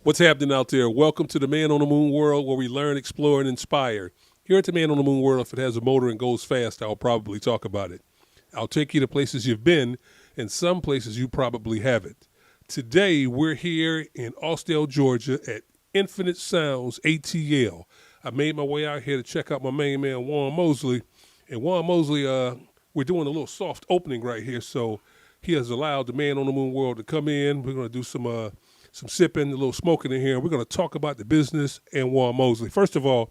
What's happening out there? Welcome to the Man on the Moon World, where we learn, explore, and inspire. Here at the Man on the Moon World, if it has a motor and goes fast, I'll probably talk about it. I'll take you to places you've been, and some places you probably haven't. Today, we're here in Austell, Georgia at Nfinite Soundz Atl. I made my way out here to check out my main man, Juan Mosley. And Juan Mosley, we're doing a little soft opening right here, so he has allowed the Man on the Moon World to come in. We're going to do some sipping, a little smoking in here. We're going to talk about the business and Juan Mosley. First of all,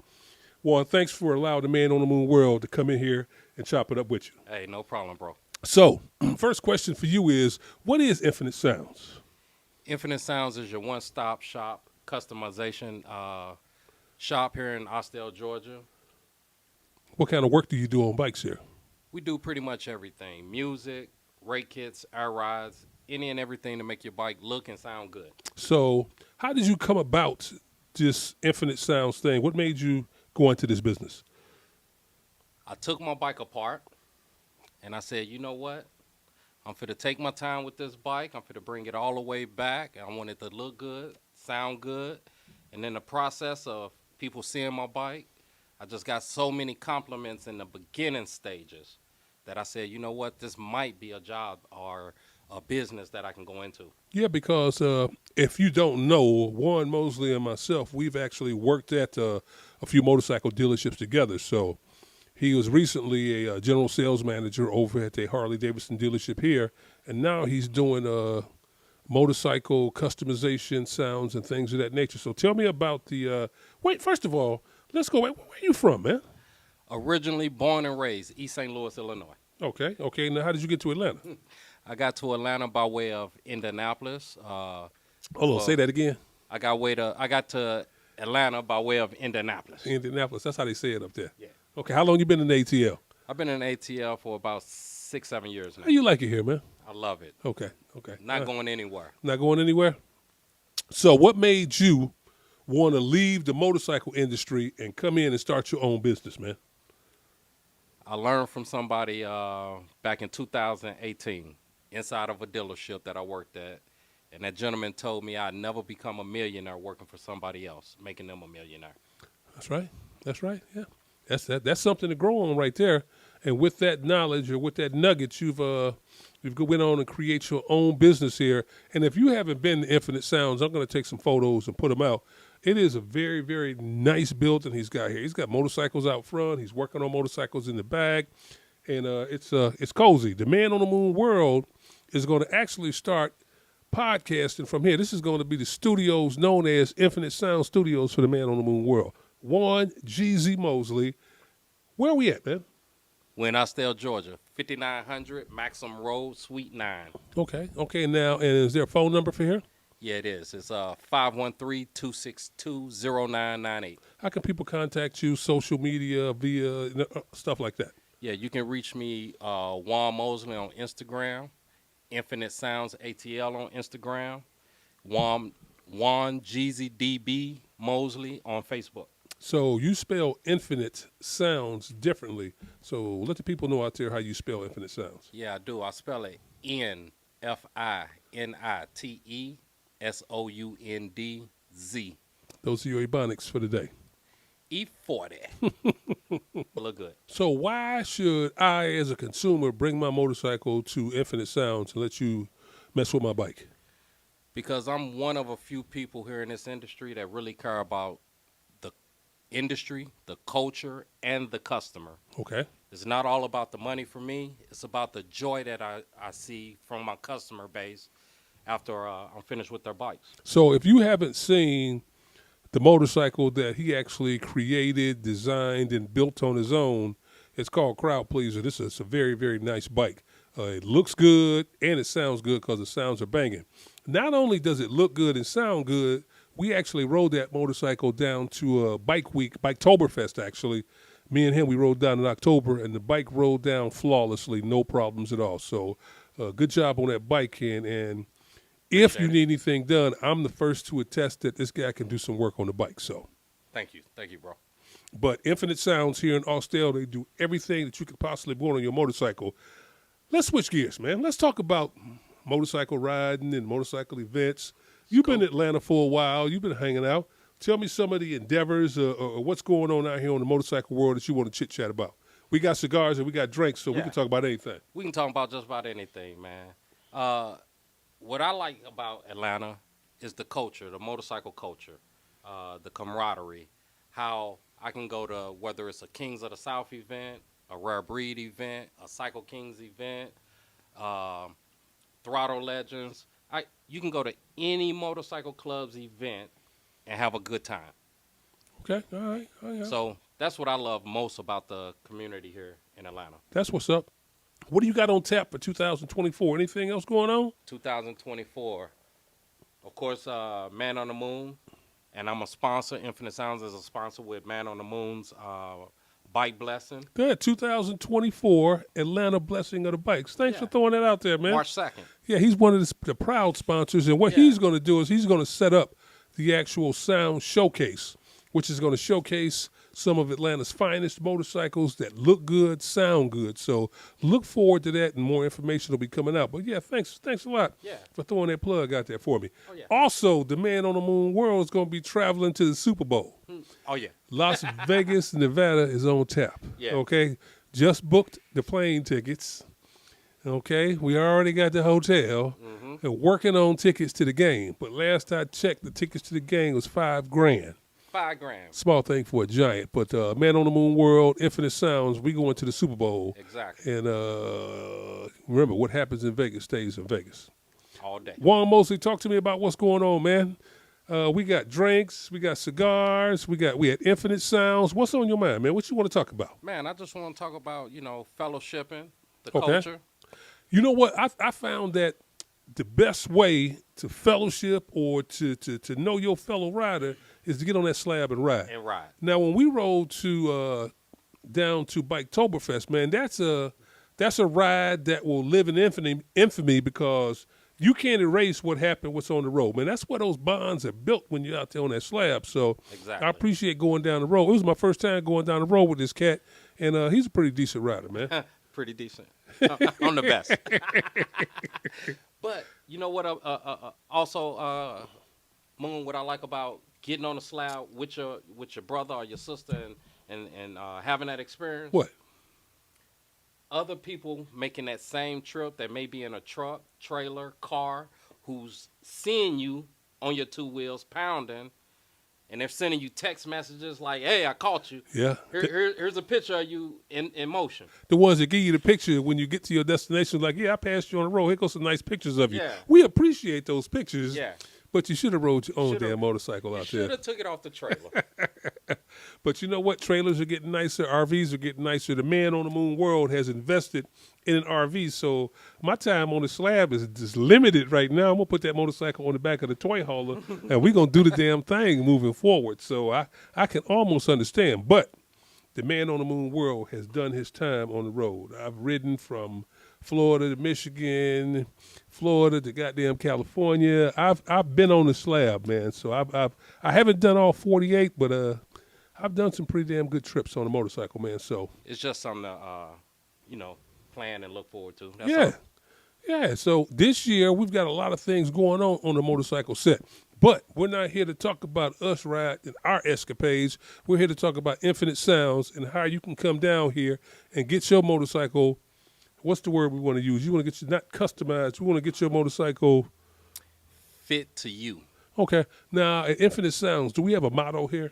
Juan, thanks for allowing the Man on the Moon World to come in here and chop it up with you. Hey, no problem, bro. So, first question for you is, what is Nfinite Soundz? Nfinite Soundz is your one-stop shop customization shop here in Austell, Georgia. What kind of work do you do on bikes here? We do pretty much everything: music, rake kits, air rides, any and everything to make your bike look and sound good. So, how did you come about this Nfinite Soundz thing? What made you go into this business? I took my bike apart, and I said, you know what? I'm finna take my time with this bike. I'm finna bring it all the way back. I want it to look good, sound good. And in the process of people seeing my bike, I just got so many compliments in the beginning stages that I said, you know what? This might be a job or a business that I can go into. Yeah, because if you don't know, Juan Mosley and myself, we've actually worked at a few motorcycle dealerships together. So he was recently a general sales manager over at a Harley-Davidson dealership here, and now he's doing motorcycle customization, sounds, and things of that nature. So tell me about the wait, first of all, let's go. Where are you from, man? Originally born and raised East St. Louis, Illinois. Okay. Now, how did you get to Atlanta? I got to Atlanta by way of Indianapolis. Hold on, say that again. I got to Atlanta by way of Indianapolis. Indianapolis, that's how they say it up there. Yeah. Okay, how long you been in the ATL? I've been in ATL for about 6-7 years now. How you like it here, man? I love it. Okay. Not going anywhere. Not going anywhere? So what made you want to leave the motorcycle industry and come in and start your own business, man? I learned from somebody back in 2018 inside of a dealership that I worked at, and that gentleman told me I'd never become a millionaire working for somebody else, making them a millionaire. That's right. Yeah. That's something to grow on right there. And with that knowledge or with that nugget, you've went on and create your own business here. And if you haven't been to Nfinite Soundz, I'm going to take some photos and put them out. It is a very, very nice building he's got here. He's got motorcycles out front. He's working on motorcycles in the back, and it's cozy. The Man on the Moon World is going to actually start podcasting from here. This is going to be the studios known as Nfinite Soundz Studios for the Man on the Moon World. Juan GZ Mosley, where are we at, man? We're in Austell, Georgia, 5900 Maxim Road, Suite 9. Okay. Now, and is there a phone number for here? Yeah, it is. It's 513-262-0998. How can people contact you, social media, via stuff like that? Yeah, you can reach me, Juan Mosley, on Instagram, Nfinite Soundz Atl on Instagram, Juan GZDB Mosley on Facebook. So you spell Nfinite Soundz differently. So let the people know out there how you spell Nfinite Soundz. Yeah, I do. I spell it NFINITESOUNDZ. Those are your Ebonics for the day. E40. Look good. So why should I, as a consumer, bring my motorcycle to Nfinite Soundz and let you mess with my bike? Because I'm one of a few people here in this industry that really care about the industry, the culture, and the customer. Okay. It's not all about the money for me. It's about the joy that I see from my customer base after I'm finished with their bikes. So if you haven't seen the motorcycle that he actually created, designed, and built on his own, it's called Crowd Pleaser. This is a very, very nice bike. It looks good, and it sounds good because the sounds are banging. Not only does it look good and sound good, we actually rode that motorcycle down to a bike week, Biketoberfest actually. Me and him, we rode down in October, and the bike rode down flawlessly, no problems at all. So good job on that bike, and if you need anything done, I'm the first to attest that this guy can do some work on the bike. So Thank you, bro. But Nfinite Soundz here in Austell, they do everything that you could possibly want on your motorcycle. Let's switch gears, man. Let's talk about motorcycle riding and motorcycle events. You've been in Atlanta for a while. You've been hanging out. Tell me some of the endeavors or what's going on out here on the motorcycle world that you want to chit-chat about. We got cigars and we got drinks, so we can talk about anything. We can talk about just about anything, man. What I like about Atlanta is the culture, the motorcycle culture, the camaraderie, how I can go to whether it's a Kings of the South event, a Rare Breed event, a Cycle Kings event, Throttle Legends. You can go to any motorcycle club's event and have a good time. Okay, all right. So that's what I love most about the community here in Atlanta. That's what's up. What do you got on tap for 2024? Anything else going on? 2024. Of course, Man on the Moon. And I'm a sponsor. Nfinite Soundz is a sponsor with Man on the Moon's Bike Blessing. Good. 2024 Atlanta Blessing of the Bikes. Thanks for throwing that out there, man. March 2nd. Yeah, he's one of the proud sponsors. And what he's going to do is he's going to set up the actual sound showcase, which is going to showcase some of Atlanta's finest motorcycles that look good, sound good. So look forward to that, and more information will be coming out. But, yeah, thanks a lot for throwing that plug out there for me. Oh, yeah. Also, the Man on the Moon World is going to be traveling to the Super Bowl. Oh, yeah. Las Vegas, Nevada is on tap. Yeah. Okay? Just booked the plane tickets. Okay? We already got the hotel. And working on tickets to the game. But last I checked, the tickets to the game was $5,000. $5,000. Small thing for a giant. But Man on the Moon World, Nfinite Soundz, we going to the Super Bowl. Exactly. And remember, what happens in Vegas stays in Vegas. All day. Juan Mosley, talk to me about what's going on, man. We got drinks, we got cigars, we had Nfinite Soundz. What's on your mind, man? What you want to talk about? Man, I just want to talk about, fellowshipping, the culture. You know what? I found that the best way to fellowship or to know your fellow rider is to get on that slab and ride. Now, when we rode down to Biketoberfest, man, that's a ride that will live in infamy because you can't erase what happened, what's on the road, man. That's where those bonds are built when you're out there on that slab. So I appreciate going down the road. It was my first time going down the road with this cat, and he's a pretty decent rider, man. Pretty decent. I'm the best. But you know what? Also, Moon, what I like about getting on the slab with your brother or your sister and having that experience. What? Other people making that same trip that may be in a truck, trailer, car, who's seeing you on your two wheels pounding, and they're sending you text messages like, "Hey, I caught you. Yeah. Here's a picture of you in motion." The ones that give you the picture when you get to your destination, like, yeah, I passed you on the road. Here goes some nice pictures of you. Yeah. We appreciate those pictures. Yeah. But you should have rode your own damn motorcycle out there. Should have took it off the trailer. But you know what? Trailers are getting nicer. RVs are getting nicer. The Man on the Moon World has invested in an RV. So my time on the slab is just limited right now. I'm going to put that motorcycle on the back of the toy hauler, and we're going to do the damn thing moving forward. So I can almost understand. But the Man on the Moon World has done his time on the road. I've ridden from Florida to Michigan, Florida to goddamn California. I've been on the slab, man. So I haven't done all 48, but I've done some pretty damn good trips on a motorcycle, man. So it's just something to plan and look forward to. That's yeah. all. Yeah. So this year we've got a lot of things going on the motorcycle set. But we're not here to talk about us riding our escapades. We're here to talk about Nfinite Soundz and how you can come down here and get your motorcycle. What's the word we want to use? You want to get your, not customized, we want to get your motorcycle fit to you. Okay. Now, at Nfinite Soundz, do we have a motto here?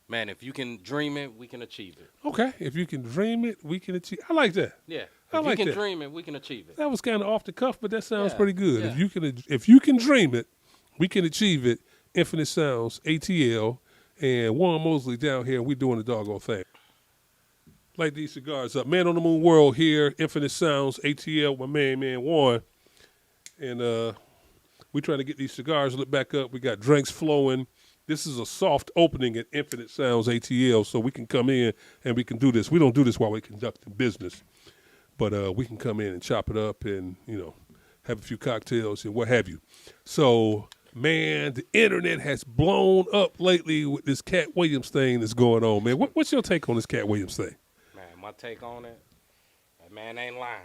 Man, if you can dream it, we can achieve it. Okay. If you can dream it, we can achieve. I like that. Yeah. I like you can that. dream it, we can achieve it. That was kind of off the cuff, but that sounds Yeah, pretty good. yeah. If you can dream it, we can achieve it. Nfinite Soundz Atl and Juan Mosley down here, and we're doing the doggone thing. Light these cigars up. Man on the Moon World here, Nfinite Soundz Atl, my man Juan. And we trying to get these cigars lit back up. We got drinks flowing. This is a soft opening at Nfinite Soundz Atl, so we can come in and we can do this. We don't do this while we're conducting business, but we can come in and chop it up and, have a few cocktails and what have you. So, man, the internet has blown up lately with this Cat Williams thing that's going on, man. What's your take on this Cat Williams thing? Man, my take on it, that man ain't lying.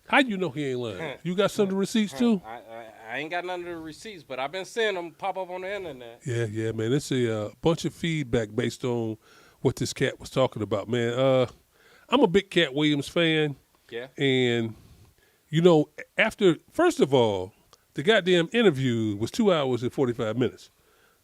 How you know he ain't lying? You got some of the receipts too? I ain't got none of the receipts, but I've been seeing them pop up on the internet. Yeah, man. It's a bunch of feedback based on what this cat was talking about, man. I'm a big Cat Williams fan. Yeah. And, you know, first of all, the goddamn interview was 2 hours and 45 minutes.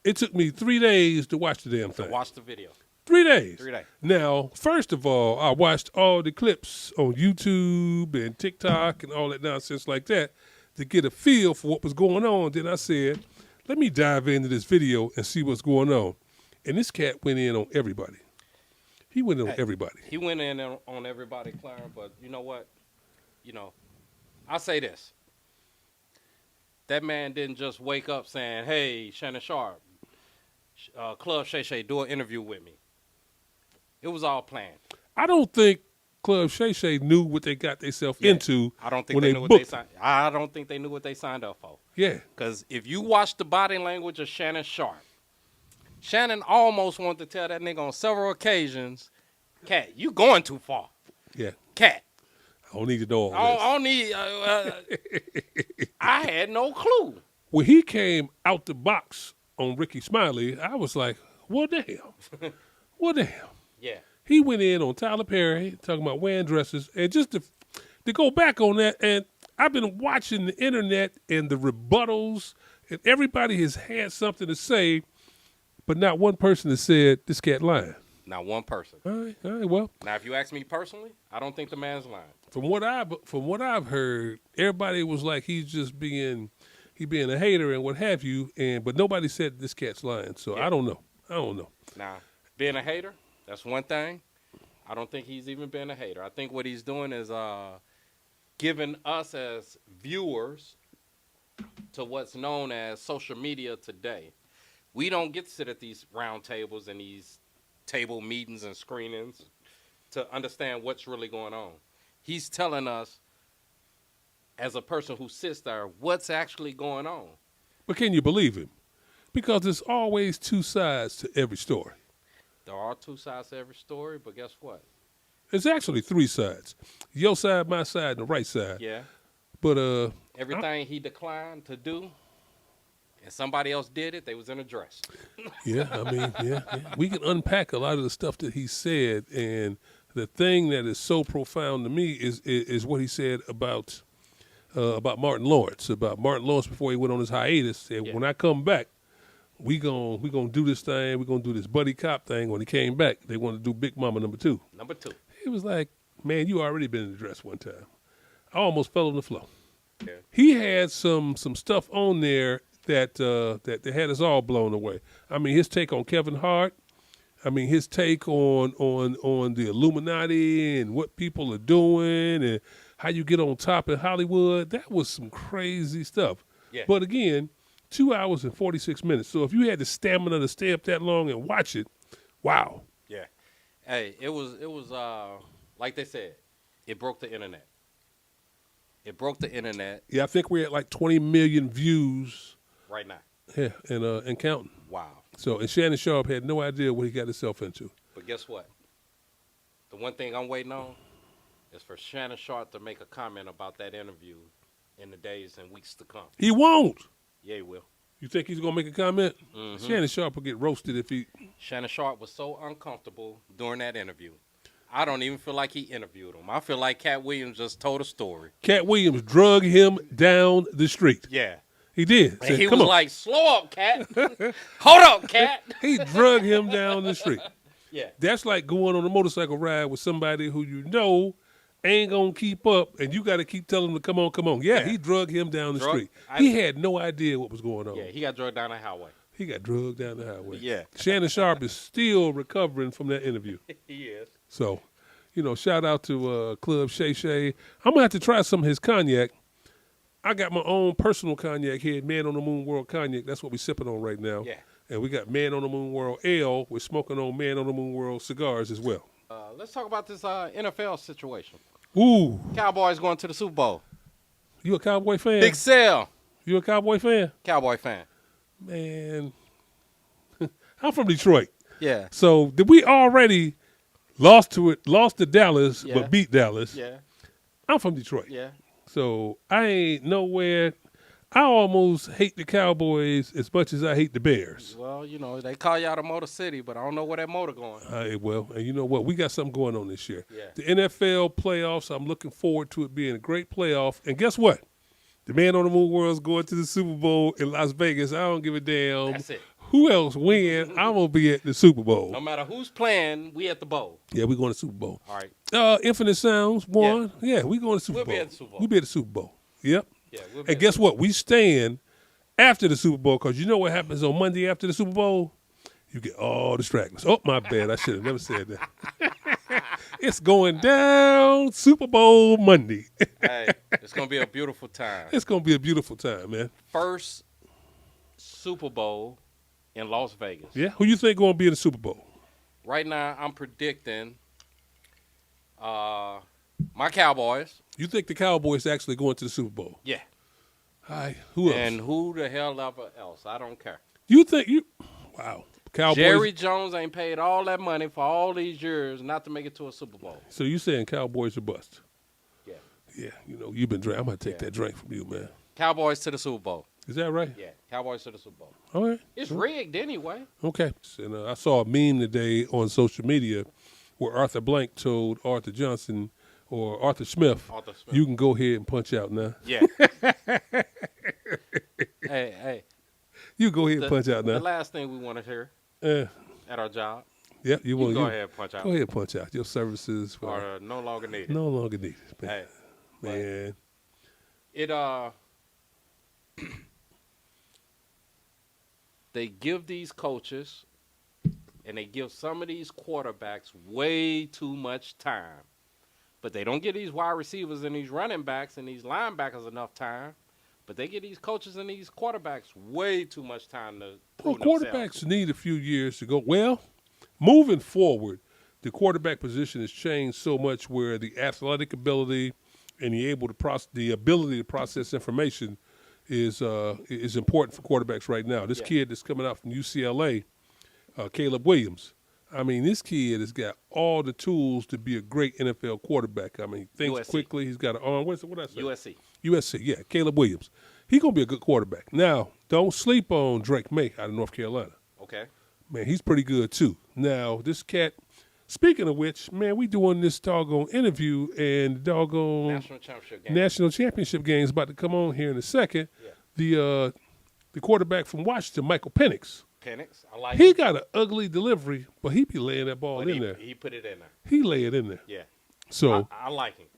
It took me 3 days to watch the damn thing. To watch the video. 3 days. 3 days. Now, first of all, I watched all the clips on YouTube and TikTok and all that nonsense like that to get a feel for what was going on. Then I said, let me dive into this video and see what's going on. And this cat went in on everybody. He went in on everybody. He went in on everybody, Clarence, but you know what? You know, I'll say this. That man didn't just wake up saying, hey, Shannon Sharp, Club Shay Shay, do an interview with me. It was all planned. I don't think Club Shay Shay knew what they got themselves into. I don't think when they knew what they signed. I don't think they knew what they signed up for. Yeah. Because if you watch the body language of Shannon Sharp, Shannon almost wanted to tell that nigga on several occasions, Cat, you going too far. Yeah. Cat. I don't need to know all this. I don't need. I had no clue. When he came out the box on Ricky Smiley, I was like, well, damn. Well, damn. Yeah. He went in on Tyler Perry, talking about wearing dresses. And just to go back on that, and I've been watching the internet and the rebuttals, and everybody has had something to say, but not one person has said this cat lying. Not one person. All right, well. Now, if you ask me personally, I don't think the man's lying. From what I've heard, everybody was like he's being a hater and what have you, but nobody said this cat's lying. So yeah. I don't know. Now, being a hater, that's one thing. I don't think he's even been a hater. I think what he's doing is giving us as viewers to what's known as social media today. We don't get to sit at these round tables and these table meetings and screenings to understand what's really going on. He's telling us, as a person who sits there, what's actually going on. But can you believe him? Because there's always two sides to every story. There are two sides to every story, but guess what? There's actually three sides. Your side, my side, and the right side. Yeah. But everything he declined to do, and somebody else did it, they was in a dress. Yeah, I mean, yeah. We can unpack a lot of the stuff that he said, and the thing that is so profound to me is what he said about Martin Lawrence. About Martin Lawrence before he went on his hiatus. Said, when I come back, we gonna do this thing. We're gonna do this buddy cop thing. When he came back, they wanted to do Big Mama #2. #2. He was like, man, you already been in the dress one time. I almost fell on the floor. Yeah. He had some stuff on there that had us all blown away. I mean, his take on Kevin Hart. I mean, his take on the Illuminati and what people are doing and how you get on top in Hollywood. That was some crazy stuff. Yeah. But again, 2 hours and 46 minutes. So if you had the stamina to stay up that long and watch it, wow. Yeah. Hey, it was like they said, it broke the internet. It broke the internet. Yeah, I think we're at like 20 million views right now. Yeah, and counting. Wow. So, and Shannon Sharp had no idea what he got himself into. But guess what? The one thing I'm waiting on is for Shannon Sharp to make a comment about that interview in the days and weeks to come. He won't. Yeah, he will. You think he's going to make a comment? Mm-hmm. Shannon Sharp will get roasted if he... Shannon Sharp was so uncomfortable during that interview. I don't even feel like he interviewed him. I feel like Cat Williams just told a story. Cat Williams drug him down the street. Yeah. He did. And he was like, slow up, Cat. Hold up, Cat. He drug him down the street. Yeah. That's like going on a motorcycle ride with somebody who you know ain't going to keep up, and you got to keep telling him to come on. Yeah, he drug him down the street. He had no idea what was going on. Yeah, he got drugged down the highway. He got drugged down the highway. Yeah. Shannon Sharp is still recovering from that interview. He is. So, shout out to Club Shay Shay. I'm going to have to try some of his cognac. I got my own personal cognac here, ManontheMoonWorld cognac. That's what we're sipping on right now. Yeah. And we got ManontheMoonWorld Ale. We're smoking on ManontheMoonWorld cigars as well. Let's talk about this NFL situation. Ooh. Cowboys going to the Super Bowl. You a Cowboy fan? Big sale. You a Cowboy fan? Cowboy fan. Man, I'm from Detroit. Yeah. So did we already lost to Dallas, Yeah. but beat Dallas? Yeah. I'm from Detroit. Yeah. So I ain't nowhere. I almost hate the Cowboys as much as I hate the Bears. Well, you know, they call y'all the Motor City, but I don't know where that motor going. Well, and you know what? We got something going on this year. Yeah. The NFL playoffs, I'm looking forward to it being a great playoff. And guess what? The Man on the Moon World's going to the Super Bowl in Las Vegas. I don't give a damn That's it. who else win. I'm going to be at the Super Bowl. No matter who's playing, we at the bowl. Yeah, we're going to Super Bowl. All right. Nfinite Soundz won. Yeah, we going to Super We'll Bowl. be at the Super Bowl. We'll be at the Super Bowl. Yep. Yeah. We'll be And guess what? We stand after the Super Bowl because you know what happens on Monday after the Super Bowl? You get all the stragglers. Oh, my bad. I should have never said that. It's going down Super Bowl Monday. Hey, it's gonna be a beautiful time. It's going to be a beautiful time, man. First Super Bowl in Las Vegas. Yeah? Who you think going to be in the Super Bowl? Right now, I'm predicting my Cowboys. You think the Cowboys actually going to the Super Bowl? Yeah. Hi. Who else? And who the hell ever else? I don't care. You think you? Wow. Cowboys. Jerry Jones ain't paid all that money for all these years not to make it to a Super Bowl. So you saying Cowboys are bust? Yeah. Yeah. You know you've been drinking. I'm gonna take that drink from you, man. Cowboys to the Super Bowl. Is that right? Yeah. Cowboys to the Super Bowl. All right. It's rigged anyway. Okay. And I saw a meme today on social media where Arthur Blank told Arthur Johnson or Arthur Smith, you can go ahead and punch out now. Yeah. hey. You go ahead and punch out now. The last thing we want to hear at our job. Yeah, you want to go ahead and punch out. Go ahead and punch out. Your services are no longer needed. No longer needed. Man. Hey, man. It they give these coaches and they give some of these quarterbacks way too much time. But they don't give these wide receivers and these running backs and these linebackers enough time. But they give these coaches and these quarterbacks way too much time to prove quarterbacks need a few years to go. Well, moving forward, the quarterback position has changed so much where the athletic ability and the ability to process information is important for quarterbacks right now. This kid that's coming out from UCLA, Caleb Williams, I mean, this kid has got all the tools to be a great NFL quarterback. I mean, he thinks quickly. He's got an arm. What I say? USC, yeah, Caleb Williams. He's going to be a good quarterback. Now, don't sleep on Drake May out of North Carolina. Okay. Man, he's pretty good, too. Now, this cat, speaking of which, man, we doing this doggone interview and doggone National Championship game is about to come on here in a second. Yeah. The quarterback from Washington, Michael Penix. I like he got an ugly delivery, but he be laying that ball in there. He put it in there. He lay it in there. Yeah. So I like him.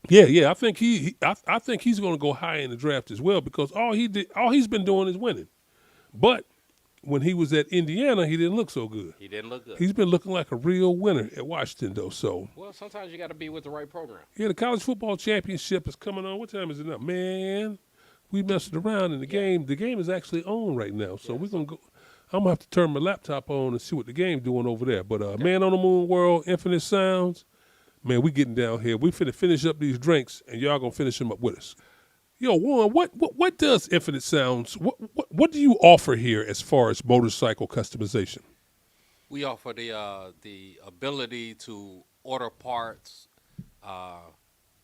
Yeah. I think I think he's going to go high in the draft as well because all he's been doing is winning. But when he was at Indiana, he didn't look so good. He didn't look good. He's been looking like a real winner at Washington, though. So well, sometimes you got to be with the right program. Yeah, the college football championship is coming on. What time is it now, man? We messing around in the game. The game is actually on right now, so we're gonna go. I'm gonna have to turn my laptop on and see what the game's doing over there. But Man on the Moon World, Nfinite Soundz, man, we getting down here. We finna finish up these drinks, and y'all gonna finish them up with us. Yo, Juan, what does Nfinite Soundz? What do you offer here as far as motorcycle customization? We offer the ability to order parts,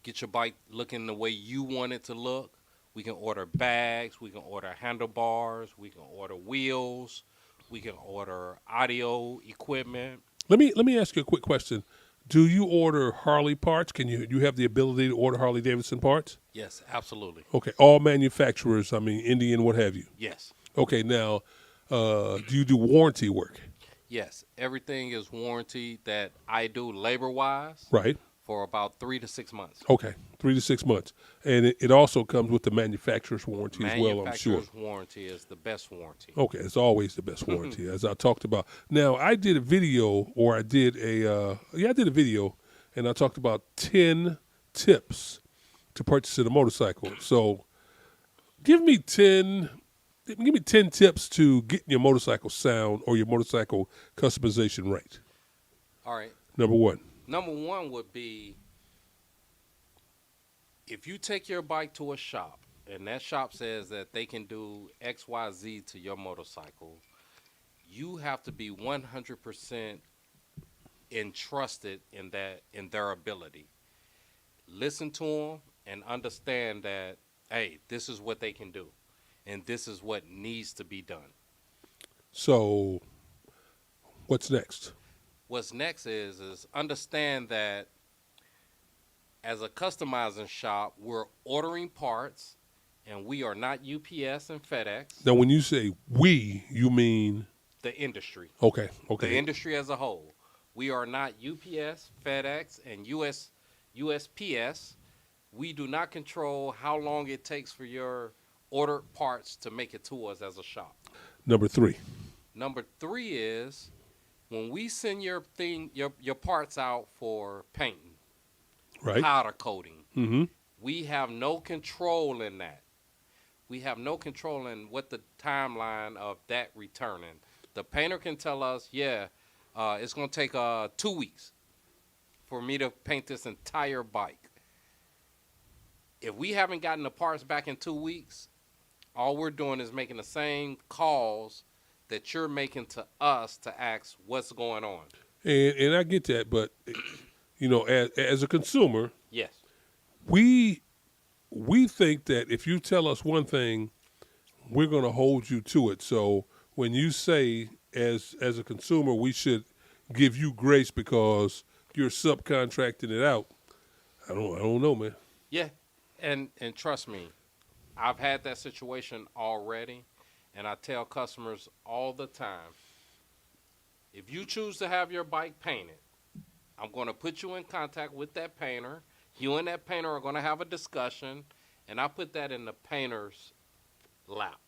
get your bike looking the way you want it to look. We can order bags. We can order handlebars. We can order wheels. We can order audio equipment. Let me ask you a quick question. Do you order Harley parts? Can you have the ability to order Harley Davidson parts? Yes, absolutely. Okay, all manufacturers. I mean, Indian, what have you? Yes. Okay, now, do you do warranty work? Yes, everything is warranty that I do labor-wise. Right. For about 3 to 6 months. Okay, 3 to 6 months. And it also comes with the manufacturer's warranty as well, I'm sure. Manufacturer's warranty is the best warranty. Okay, it's always the best warranty, as I talked about. Now, I did a video, I did a video, and I talked about 10 tips to purchasing a motorcycle. So give me 10 tips to getting your motorcycle sound or your motorcycle customization right. All right. Number one would be if you take your bike to a shop and that shop says that they can do X, Y, Z to your motorcycle, you have to be 100% entrusted in their ability. Listen to them and understand that, hey, this is what they can do, and this is what needs to be done. So, what's next? What's next is understand that as a customizing shop, we're ordering parts, and we are not UPS and FedEx. Now, when you say we, you mean? The industry. Okay. The industry as a whole. We are not UPS, FedEx, and USPS. We do not control how long it takes for your ordered parts to make it to us as a shop. Number 3. Number 3 is when we send your parts out for painting, right, powder coating, mm-hmm, we have no control in that. We have no control in what the timeline of that returning. The painter can tell us, it's going to take 2 weeks for me to paint this entire bike. If we haven't gotten the parts back in 2 weeks, all we're doing is making the same calls that you're making to us to ask what's going on. And I get that, but as a consumer, yes, we think that if you tell us one thing, we're going to hold you to it. So when you say as a consumer we should give you grace because you're subcontracting it out, I don't know, man. Yeah, and trust me, I've had that situation already, and I tell customers all the time, if you choose to have your bike painted, I'm going to put you in contact with that painter. You and that painter are going to have a discussion, and I put that in the painter's lap.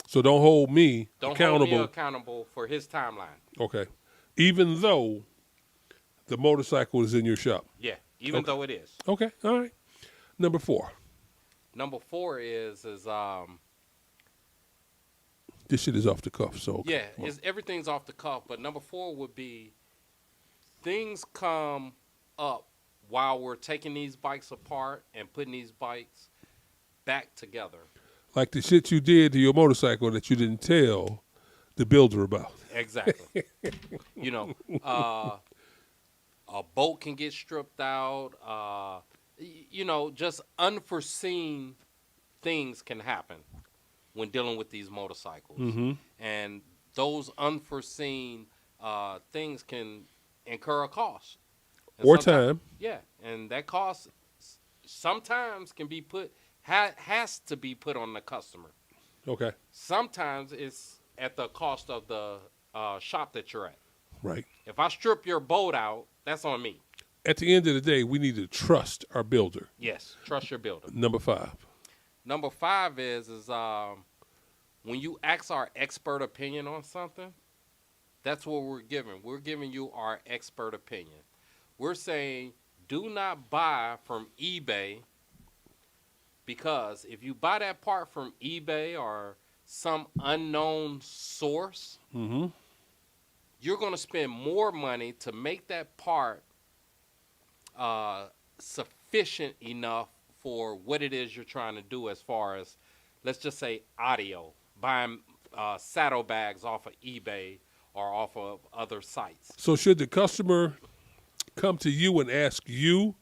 So don't hold me accountable. Hold me accountable for his timeline. Okay. Even though the motorcycle is in your shop. Yeah, even though it is. Okay, all right. Number 4. Number 4 is this shit is off the cuff, so okay. Yeah, everything's off the cuff, but number 4 would be things come up while we're taking these bikes apart and putting these bikes back together. Like the shit you did to your motorcycle that you didn't tell the builder about. Exactly. A bolt can get stripped out. Just unforeseen things can happen when dealing with these motorcycles. Mm-hmm. And those unforeseen things can incur a cost. And or time. Yeah, and that cost sometimes can be has to be put on the customer. Okay. Sometimes it's at the cost of the shop that you're at. Right. If I strip your bolt out, that's on me. At the end of the day, we need to trust our builder. Yes, trust your builder. Number 5. Number 5 is when you ask our expert opinion on something, that's what we're giving. We're giving you our expert opinion. We're saying do not buy from eBay, because if you buy that part from eBay or some unknown source, mm-hmm, you're going to spend more money to make that part sufficient enough for what it is you're trying to do as far as, let's just say, audio, buying saddlebags off of eBay or off of other sites. So should the customer come to you and ask you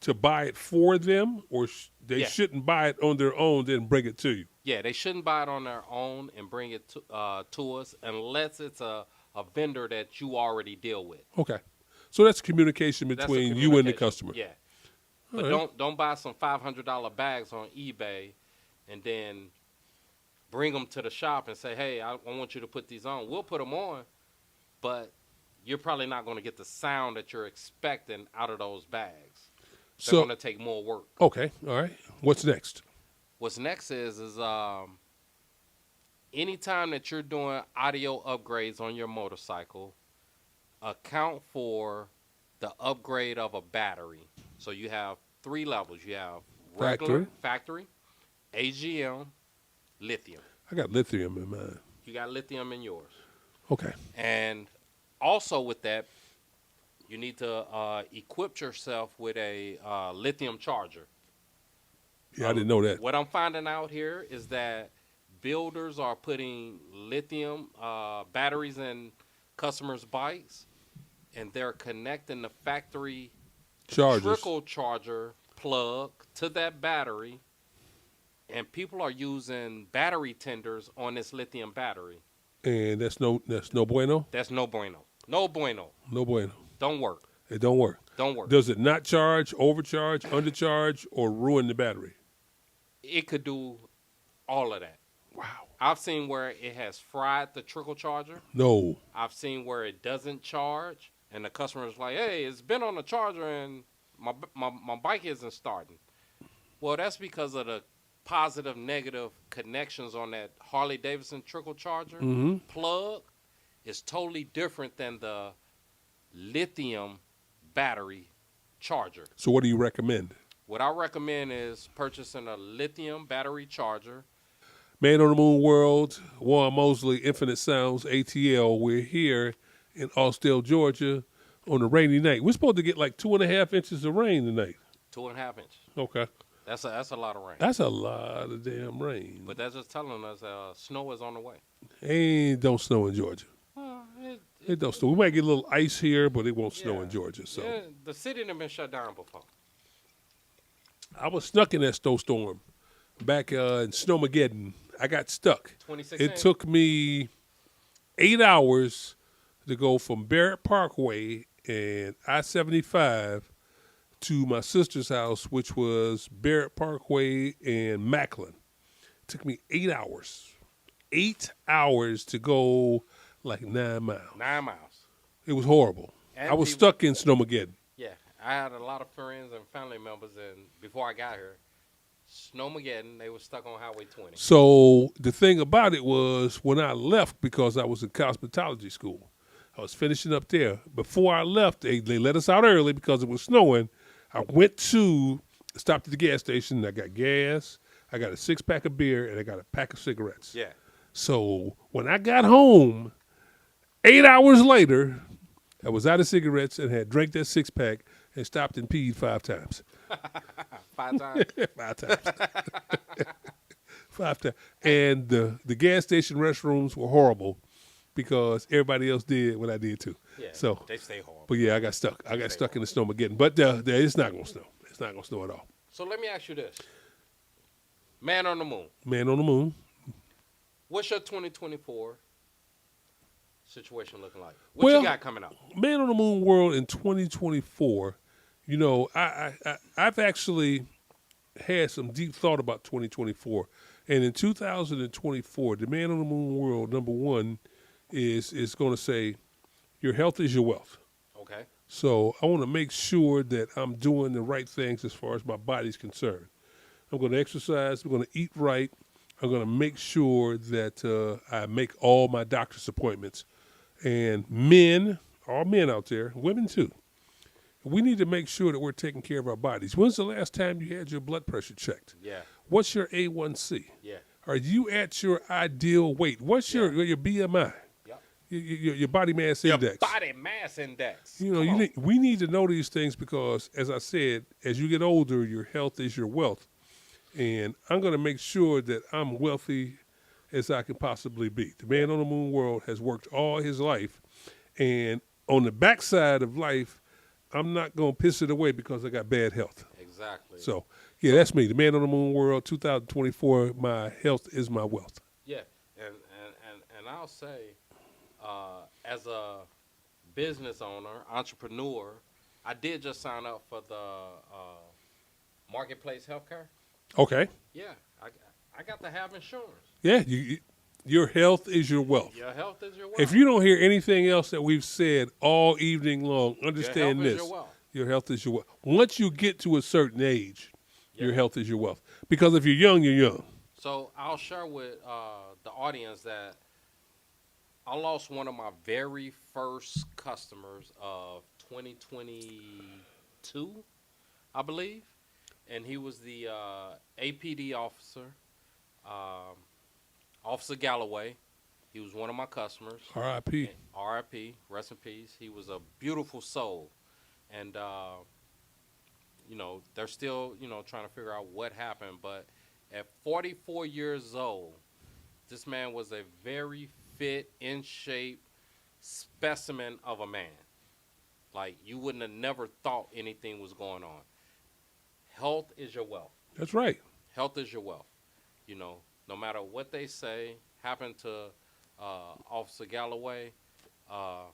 to buy it for them, or they shouldn't buy it on their own, then bring it to you? Yeah, they shouldn't buy it on their own and bring it to us unless it's a vendor that you already deal with. Okay. So that's communication between you and the customer. Yeah. But don't buy some $500 bags on eBay and then bring them to the shop and say, hey, I want you to put these on. We'll put them on, but you're probably not going to get the sound that you're expecting out of those bags. They're going to take more work. Okay, all right. What's next? What's next is anytime that you're doing audio upgrades on your motorcycle, account for the upgrade of a battery. So you have 3 levels. You have regular, factory, AGM, lithium. I got lithium in mine. You got lithium in yours. Okay. And also with that, you need to equip yourself with a lithium charger. Yeah, I didn't know that. What I'm finding out here is that builders are putting lithium batteries in customers' bikes, and they're connecting the factory trickle charger plug to that battery, and people are using battery tenders on this lithium battery. And that's no bueno? That's no bueno. No bueno. No bueno. Don't work. It don't work. Don't work. Does it not charge, overcharge, undercharge, or ruin the battery? It could do all of that. Wow. I've seen where it has fried the trickle charger. No. I've seen where it doesn't charge, and the customer is like, hey, it's been on the charger, and my bike isn't starting. Well, that's because of the positive, negative connections on that Harley-Davidson trickle charger. Plug is totally different than the lithium battery charger. So what do you recommend? What I recommend is purchasing a lithium battery charger. Man on the Moon World, Juan Mosley, Nfinite Soundz Atl. We're here in Austell, Georgia on a rainy night. We're supposed to get like 2.5 inches of rain tonight. 2.5 inches. Okay. That's a lot of rain. That's a lot of damn rain. But that's just telling us snow is on the way. Ain't don't snow in Georgia. It don't snow. We might get a little ice here, but it won't snow in Georgia. So the city done been shut down before. I was stuck in that snowstorm back in Snowmageddon. I got stuck. 2016. It took me 8 hours to go from Barrett Parkway and I-75 to my sister's house, which was Barrett Parkway and Macklin. It took me 8 hours. 8 hours to go like 9 miles. 9 miles. It was horrible. And I was stuck in Snowmageddon. Yeah, I had a lot of friends and family members, and before I got here, Snowmageddon, they were stuck on Highway 20. So the thing about it was when I left, because I was in cosmetology school, I was finishing up there. Before I left, they let us out early because it was snowing. I stopped at the gas station, and I got gas, I got a 6-pack of beer, and I got a pack of cigarettes. Yeah. So when I got home, 8 hours later, I was out of cigarettes and had drank that 6-pack and stopped and peed 5 times. 5 times? 5 times. 5 times. And the gas station restrooms were horrible because everybody else did what I did too. Yeah, so they stay horrible. But yeah, I got stuck. I got stuck in the Snowmageddon. But it's not going to snow. It's not going to snow at all. So let me ask you this. Man on the Moon. Man on the Moon. What's your 2024 situation looking like? What you got coming up? Man on the Moon World in 2024, you know, I've actually had some deep thought about 2024. And in 2024, the Man on the Moon World, number one, is going to say, your health is your wealth. Okay. So I want to make sure that I'm doing the right things as far as my body's concerned. I'm going to exercise. I'm going to eat right. I'm going to make sure that I make all my doctor's appointments. And men, all men out there, women too, we need to make sure that we're taking care of our bodies. When's the last time you had your blood pressure checked? Yeah. What's your A1C? Yeah. Are you at your ideal weight? What's your BMI? Yep. Your body mass index. Your body mass index. You know, we need to know these things because, as I said, as you get older, your health is your wealth. And I'm going to make sure that I'm wealthy as I can possibly be. The Man on the Moon World has worked all his life. And on the backside of life, I'm not going to piss it away because I got bad health. Exactly. So, yeah, that's me. The Man on the Moon World, 2024, my health is my wealth. Yeah. And I'll say, as a business owner, entrepreneur, I did just sign up for the Marketplace Healthcare. Okay. Yeah, I got to have insurance. Yeah, your health is your wealth. Your health is your wealth. If you don't hear anything else that we've said all evening long, understand this. Your health is your wealth. Once you get to a certain age, your health is your wealth. Because if you're young, you're young. So I'll share with the audience that I lost one of my very first customers of 2022, I believe. And he was the APD officer, Officer Galloway. He was one of my customers. R.I.P. R.I.P. Rest in peace. He was a beautiful soul. And, you know, they're still, you know, trying to figure out what happened. But at 44 years old, this man was a very fit, in shape specimen of a man. Like, you wouldn't have never thought anything was going on. health is your wealth. That's right. Health is your wealth. You know, no matter what they say happened to Officer Galloway, our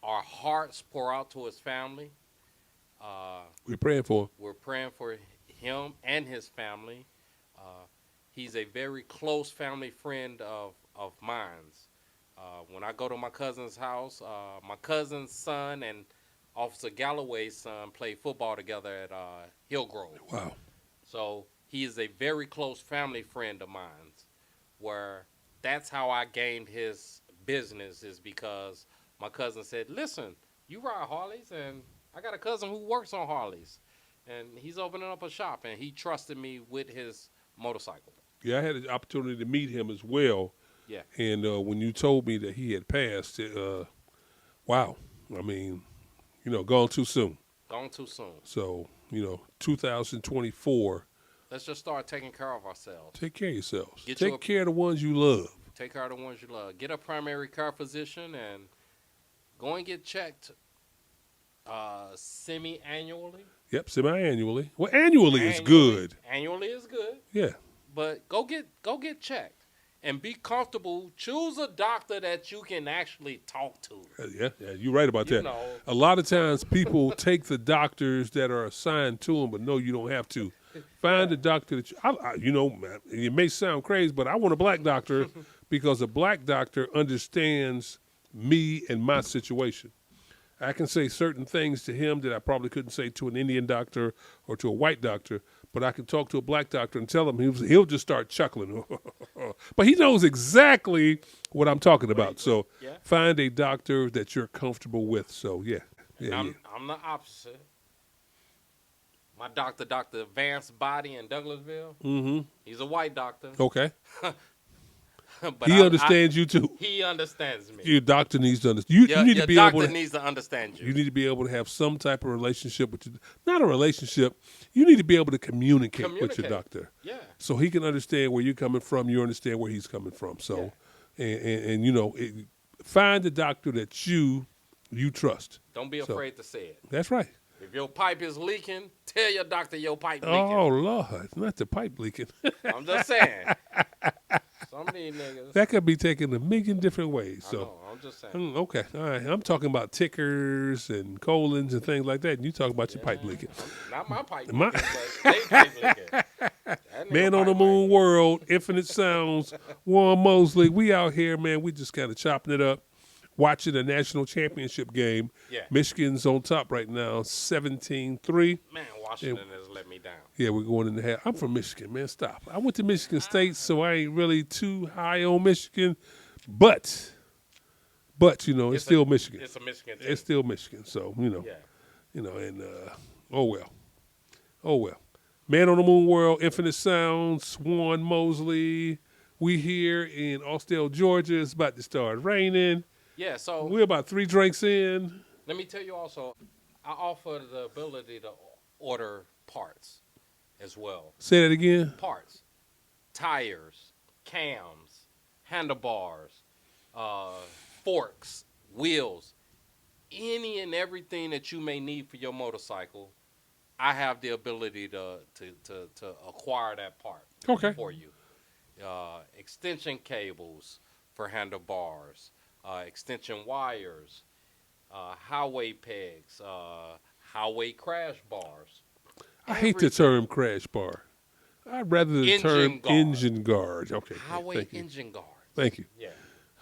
hearts pour out to his family. We're praying for him. We're praying for him and his family. He's a very close family friend of mine. When I go to my cousin's house, my cousin's son and Officer Galloway's son play football together at Hillgrove. Wow. So he is a very close family friend of mine, where that's how I gained his business, is because my cousin said, listen, you ride Harleys, and I got a cousin who works on Harleys, and he's opening up a shop, and he trusted me with his motorcycle. Yeah, I had an opportunity to meet him as well. Yeah. And when you told me that he had passed, wow. I mean, gone too soon. Gone too soon. So, 2024. Let's just start taking care of ourselves. Take care of yourselves. Take Take care of the ones you love. Take care of the ones you love. Get a primary care physician and go and get checked semi-annually. Yep, semi-annually. Well, annually is good. Annually is good. Yeah. But go get checked and be comfortable. Choose a doctor that you can actually talk to. Yeah, you're right about that. know. A lot of times people take the doctors that are assigned to them, but no, you don't have to. Find a doctor that man, it may sound crazy, but I want a black doctor because a black doctor understands me and my situation. I can say certain things to him that I probably couldn't say to an Indian doctor or to a white doctor, but I can talk to a black doctor and tell him he'll just start chuckling. But he knows exactly what I'm talking about. So find a doctor that you're comfortable with. So, yeah. I'm the opposite. My doctor, Dr. Vance Body in Douglasville, he's a white doctor. Okay. But he understands you, too. He understands me. Your doctor needs to understand. You need to be able to. Needs to understand you. You need to be able to have some type of relationship with not a relationship. You need to be able to communicate with your doctor. Yeah. So he can understand where you're coming from. You understand where he's coming from. So, and find a doctor that you trust. Don't be afraid to say it. That's right. If your pipe is leaking, tell your doctor your pipe leaking. Oh, Lord, not the pipe leaking. I'm just saying. Some of these niggas. That could be taken a million different ways. So. I know, I'm just saying. Okay, all right. I'm talking about tickers and colons and things like that, and you talking about your pipe leaking. Not my pipe leaking, but they pipe leaking. Man on the Moon World, Nfinite Soundz, Juan Mosley. We out here, man. We just kind of chopping it up, watching a national championship game. Yeah. Michigan's on top right now, 17-3. Man, Washington has let me down. Yeah, we're going in the half. I'm from Michigan, man. Stop. I went to Michigan State, so I ain't really too high on Michigan. But it's still Michigan. It's a Michigan team. It's still Michigan. So, and oh well. Man on the Moon World, Nfinite Soundz, Juan Mosley. We here in Austell, Georgia. It's about to start raining. Yeah, so we're about 3 drinks in. Let me tell you also, I offer the ability to order parts as well. Say that again. Parts, tires, cams, handlebars, forks, wheels, any and everything that you may need for your motorcycle. I have the ability to acquire that part for you. Extension cables for handlebars, extension wires, highway pegs, highway crash bars. I hate the term crash bar. I'd rather the term engine guard. Okay. Highway engine guard. Thank you. Yeah.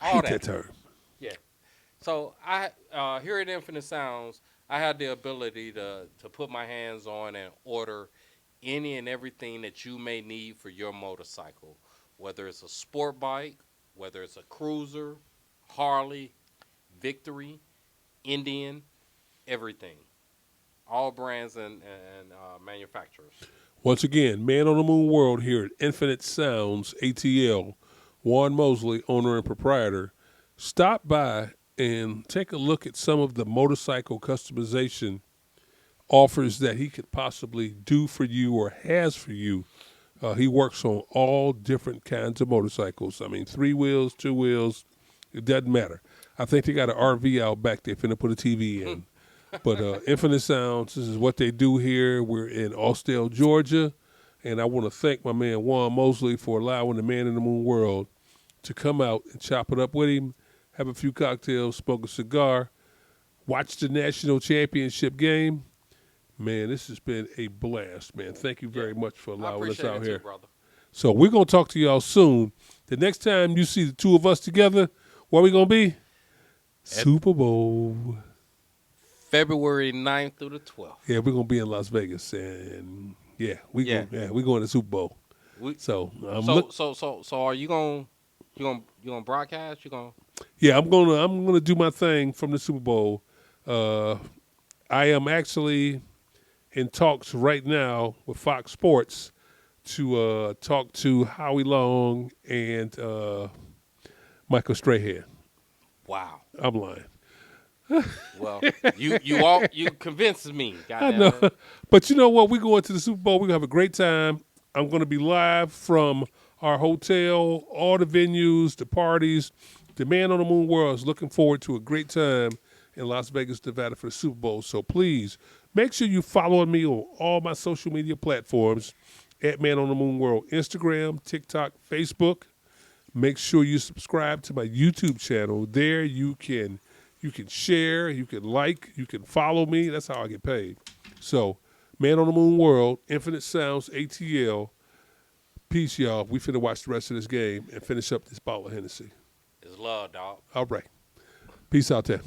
I hate that term. Yeah. So I here at Nfinite Soundz, I had the ability to put my hands on and order any and everything that you may need for your motorcycle, whether it's a sport bike, whether it's a cruiser, Harley, Victory, Indian, everything. All brands and manufacturers. Once again, Man on the Moon World here at Nfinite Soundz Atl. Juan Mosley, owner and proprietor. Stop by and take a look at some of the motorcycle customization offers that he could possibly do for you or has for you. He works on all different kinds of motorcycles. I mean, 3 wheels, 2 wheels, it doesn't matter. I think they got an RV out back there finna put a TV in. But Nfinite Soundz, this is what they do here. We're in Austell, Georgia. And I want to thank my man Juan Mosley for allowing the Man in the Moon World to come out and chop it up with him, have a few cocktails, smoke a cigar, watch the national championship game. Man, this has been a blast, man. Thank you very much for allowing us out here. Too, brother. So we're going to talk to y'all soon. The next time you see the two of us together, where we going to be? Super Bowl. February 9th through the 12th. Yeah, we're going to be in Las Vegas. And, we going to the Super Bowl. So are you going to broadcast? Yeah, I'm gonna do my thing from the Super Bowl. I am actually in talks right now with Fox Sports to talk to Howie Long and Michael Strahan. Wow, I'm lying. Well, you convinced me. I know, but you know what? We going to the Super Bowl. We're gonna have a great time. I'm gonna be live from our hotel, all the venues, the parties. The Man on the Moon World is looking forward to a great time in Las Vegas, Nevada for the Super Bowl. So please make sure you follow me on all my social media platforms at Man on the Moon World, Instagram, TikTok, Facebook. Make sure you subscribe to my YouTube channel. There you can share, you can like, you can follow me. That's how I get paid. So Man on the Moon World, Nfinite Soundz Atl. Peace, y'all. We finna watch the rest of this game and finish up this bottle of Hennessy. It's love, dog. All right. Peace out there.